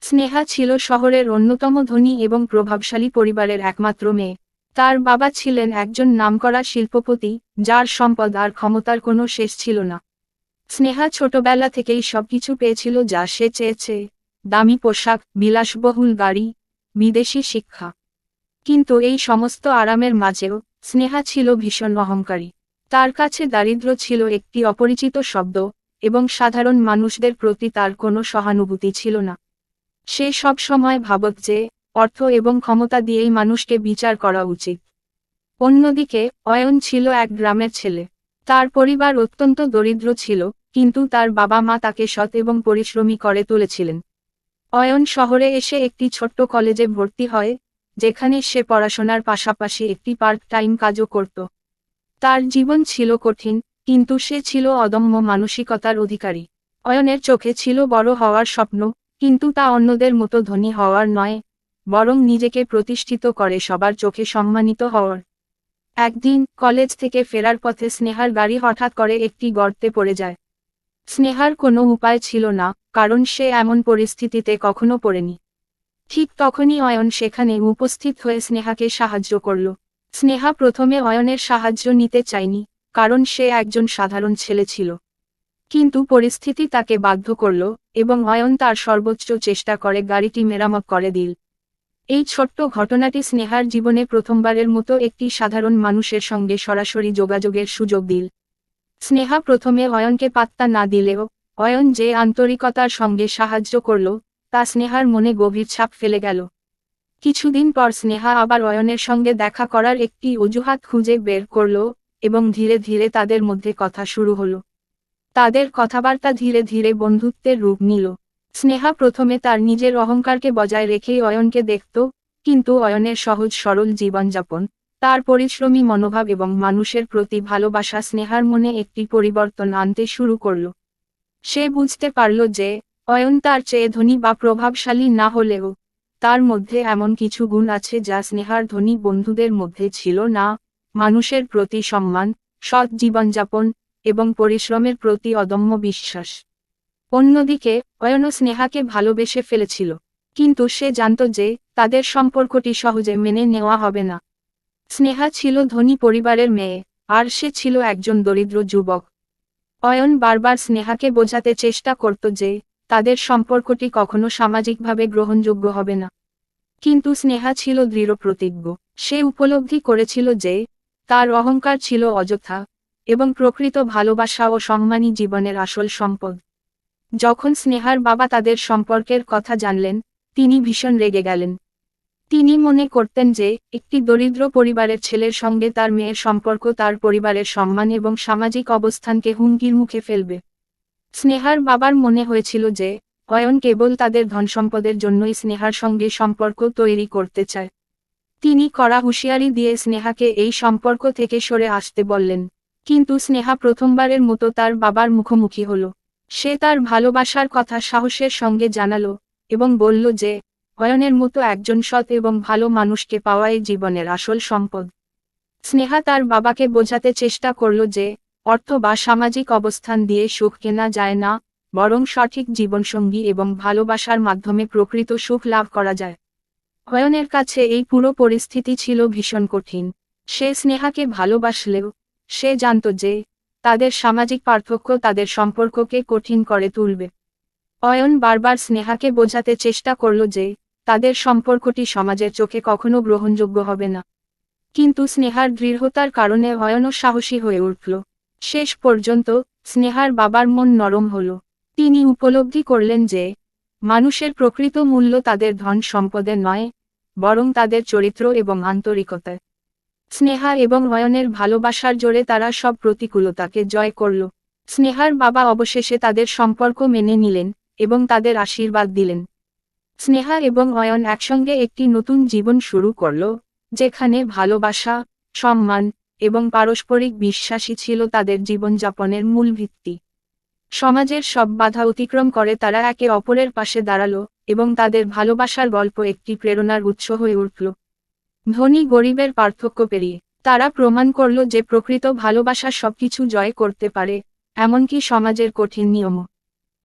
স্নেহা ছিল শহরের অন্যতম ধনী এবং প্রভাবশালী পরিবারের একমাত্র মেয়ে। তার বাবা ছিলেন একজন নামকরা শিল্পপতি, যার সম্পদ আর ক্ষমতার কোনো শেষ ছিল না। স্নেহা ছোটবেলা থেকেই সবকিছু পেয়েছিল যা সে চেয়েছে: দামি পোশাক, বিলাসবহুল গাড়ি, বিদেশি শিক্ষা। কিন্তু এই সমস্ত আরামের মাঝেও স্নেহা ছিল ভীষণ অহংকারী। তার কাছে দারিদ্র্য ছিল একটি অপরিচিত শব্দ, এবং সাধারণ মানুষদের প্রতি তার কোনো সহানুভূতি ছিল না। সে সব সময় ভাবত যে অর্থ এবং ক্ষমতা দিয়েই মানুষকে বিচার করা উচিত। অন্যদিকে অয়ন ছিল এক গ্রামের ছেলে। তার পরিবার অত্যন্ত দরিদ্র ছিল, কিন্তু তার বাবা মা তাকে সৎ এবং পরিশ্রমী করে তুলেছিলেন। অয়ন শহরে এসে একটি ছোট্ট কলেজে ভর্তি হয়, যেখানে সে পড়াশোনার পাশাপাশি একটি পার্ট টাইম কাজও করত। তার জীবন ছিল কঠিন, কিন্তু সে ছিল অদম্য মানসিকতার অধিকারী। অয়নের চোখে ছিল বড় হওয়ার স্বপ্ন, কিন্তু তা অন্যদের মতো ধনী হওয়ার নয়, বরং নিজেকে প্রতিষ্ঠিত করে সবার চোখে সম্মানিত হওয়ার। একদিন কলেজ থেকে ফেরার পথে স্নেহার গাড়ি হঠাৎ করে একটি গর্তে পড়ে যায়। স্নেহার কোনো উপায় ছিল না, কারণ সে এমন পরিস্থিতিতে কখনো পড়েনি। ঠিক তখনই অয়ন সেখানে উপস্থিত হয়ে স্নেহাকে সাহায্য করল। স্নেহা প্রথমে অয়নের সাহায্য নিতে চায়নি, কারণ সে একজন সাধারণ ছেলে ছিল। কিন্তু পরিস্থিতি তাকে বাধ্য করল, এবং অয়ন তার সর্বোচ্চ চেষ্টা করে গাড়িটি মেরামত করে দিল। এই ছোট্ট ঘটনাটি স্নেহার জীবনে প্রথমবারের মতো একটি সাধারণ মানুষের সঙ্গে সরাসরি যোগাযোগের সুযোগ দিল। স্নেহা প্রথমে অয়নকে পাত্তা না দিলেও অয়ন যে আন্তরিকতার সঙ্গে সাহায্য করল, তা স্নেহার মনে গভীর ছাপ ফেলে গেল। কিছুদিন পর স্নেহা আবার অয়নের সঙ্গে দেখা করার একটি অজুহাত খুঁজে বের করল, এবং ধীরে ধীরে তাদের মধ্যে কথা শুরু হলো। তাদের কথাবার্তা ধীরে ধীরে বন্ধুত্বের রূপ নিল। স্নেহা প্রথমে তার নিজের অহংকারকে বজায় রেখেই অয়নকে দেখত, কিন্তু অয়নের সহজ সরল জীবনযাপন, তার পরিশ্রমী মনোভাব এবং মানুষের প্রতি ভালোবাসা স্নেহার মনে একটি পরিবর্তন আনতে শুরু করল। সে বুঝতে পারল যে অয়ন তার চেয়ে ধনী বা প্রভাবশালী না হলেও তার মধ্যে এমন কিছু গুণ আছে যা স্নেহার ধনী বন্ধুদের মধ্যে ছিল না: মানুষের প্রতি সম্মান, সৎ জীবনযাপন, এবং পরিশ্রমের প্রতি অদম্য বিশ্বাস। অন্যদিকে অয়নও স্নেহাকে ভালোবেসে ফেলেছিল, কিন্তু সে জানত যে তাদের সম্পর্কটি সহজে মেনে নেওয়া হবে না। স্নেহা ছিল ধনী পরিবারের মেয়ে, আর সে ছিল একজন দরিদ্র যুবক। অয়ন বারবার স্নেহাকে বোঝাতে চেষ্টা করত যে তাদের সম্পর্কটি কখনো সামাজিকভাবে গ্রহণযোগ্য হবে না। কিন্তু স্নেহা ছিল দৃঢ়প্রতিজ্ঞ। সে উপলব্ধি করেছিল যে তার অহংকার ছিল অযথা, এবং প্রকৃত ভালোবাসা ও সম্মানই জীবনের আসল সম্পদ। যখন স্নেহার বাবা তাদের সম্পর্কের কথা জানলেন, তিনি ভীষণ রেগে গেলেন। তিনি মনে করতেন যে একটি দরিদ্র পরিবারের ছেলের সঙ্গে তার মেয়ের সম্পর্ক তার পরিবারের সম্মান এবং সামাজিক অবস্থানকে হুমকির মুখে ফেলবে। স্নেহার বাবার মনে হয়েছিল যে অয়ন কেবল তাদের ধনসম্পদের জন্যই স্নেহার সঙ্গে সম্পর্ক তৈরি করতে চায়। তিনি কড়া হুঁশিয়ারি দিয়ে স্নেহাকে এই সম্পর্ক থেকে সরে আসতে বললেন। কিন্তু স্নেহা প্রথমবারের মতো তার বাবার মুখোমুখি হল। সে তার ভালোবাসার কথা সাহসের সঙ্গে জানালো, এবং বলল যে অয়নের মতো একজন সৎ এবং ভালো মানুষকে পাওয়াই জীবনের আসল সম্পদ। স্নেহা তার বাবাকে বোঝাতে চেষ্টা করল যে অর্থ বা সামাজিক অবস্থান দিয়ে সুখ কেনা যায় না, বরং সঠিক জীবনসঙ্গী এবং ভালোবাসার মাধ্যমে প্রকৃত সুখ লাভ করা যায়। অয়নের কাছে এই পুরো পরিস্থিতি ছিল ভীষণ কঠিন। সে স্নেহাকে ভালোবাসলেও সে জানত যে তাদের সামাজিক পার্থক্য তাদের সম্পর্ককে কঠিন করে তুলবে। অয়ন বারবার স্নেহাকে বোঝাতে চেষ্টা করল যে তাদের সম্পর্কটি সমাজের চোখে কখনো গ্রহণযোগ্য হবে না। কিন্তু স্নেহার দৃঢ়তার কারণে অয়নও সাহসী হয়ে উঠল। শেষ পর্যন্ত স্নেহার বাবার মন নরম হল। তিনি উপলব্ধি করলেন যে মানুষের প্রকৃত মূল্য তাদের ধন সম্পদে নয়, বরং তাদের চরিত্র এবং আন্তরিকতায়। স্নেহা এবং অয়নের ভালোবাসার জোরে তারা সব প্রতিকূলতাকে জয় করল। স্নেহার বাবা অবশেষে তাদের সম্পর্ক মেনে নিলেন, এবং তাদের আশীর্বাদ দিলেন। স্নেহা এবং অয়ন একসঙ্গে একটি নতুন জীবন শুরু করল, যেখানে ভালোবাসা, সম্মান, এবং পারস্পরিক বিশ্বাসই ছিল তাদের জীবনযাপনের মূল ভিত্তি। সমাজের সব বাধা অতিক্রম করে তারা একে অপরের পাশে দাঁড়ালো, এবং তাদের ভালোবাসার গল্প একটি প্রেরণার উৎস হয়ে উঠল। ধনী গরিবের পার্থক্য পেরিয়ে তারা প্রমাণ করল যে প্রকৃত ভালোবাসা সবকিছু জয় করতে পারে, এমনকি সমাজের কঠিন নিয়মও।